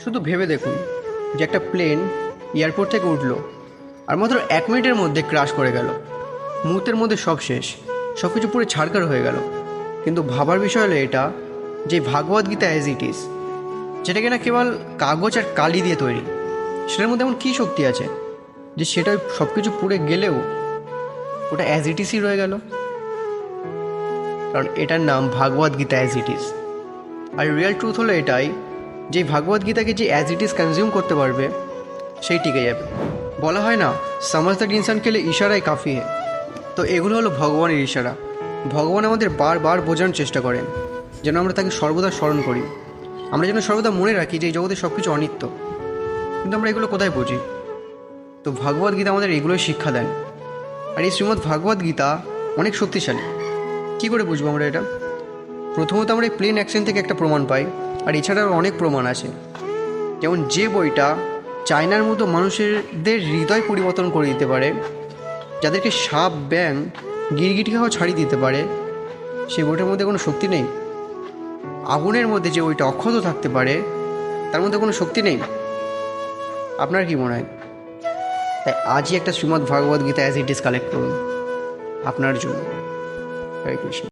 শুধু ভেবে দেখুন যে একটা প্লেন এয়ারপোর্ট থেকে উঠলো আর মাত্র 1 মিনিটের মধ্যে ক্র্যাশ করে গেল। মুহূর্তের মধ্যে সব শেষ, সব কিছু পুরো ছাড়খাড় হয়ে গেল। কিন্তু ভাবার বিষয় হলো এটা, যে ভাগবত গীতা অ্যাজ ইট ইজ, যেটা কিনা কেবল কাগজ আর কালি দিয়ে তৈরি, সেটার মধ্যে এমন কী শক্তি আছে যে সেটা সব কিছু পুড়ে গেলেও ওটা অ্যাজ ইট ইজই রয়ে গেল? কারণ এটার নাম Bhagavad Gita as it is. আর রিয়েল ট্রুথ হলো এটাই, যে ভাগবত গীতাকে যে অ্যাজ ইট ইজ কনজিউম করতে পারবে সেই টিকে যাবে। বলা হয় না, সমঝদার ইনসান কে লিয়ে ইশারাই কাফি হে। তো এগুলো হলো ভগবানের ইশারা। ভগবান আমাদের বারবার বোঝানোর চেষ্টা করেন যেন আমরা তাকে সর্বদা স্মরণ করি, আমরা যেন সর্বদা মনে রাখি যে এই জগতে সব কিছু অনিত্য। কিন্তু আমরা এগুলো কোথায় বুঝি? তো ভাগবত গীতা আমাদের এগুলোই শিক্ষা দেন। আর এই শ্রীমদ্ ভাগবত গীতা অনেক শক্তিশালী। কী করে বুঝবো আমরা এটা? প্রথমত আমরা এই প্লেন অ্যাকশন থেকে একটা প্রমাণ পাই, আর এছাড়াও অনেক প্রমাণ আছে। যেমন যে বইটা চায়নার মতো মানুষদের হৃদয় পরিবর্তন করে দিতে পারে, যাদেরকে সাপ ব্যাং গিরগিটি খাওয়া ছাড়িয়ে দিতে পারে, সেই বইটার মধ্যে কোনো শক্তি নেই? আগুনের মধ্যে যে বইটা অক্ষত থাকতে পারে, তার মধ্যে কোনো শক্তি নেই? আপনার কি মনে হয়? তাই আজই একটা Srimad Bhagavad Gita as it is collect করুন আপনার জন্য। হরে কৃষ্ণ।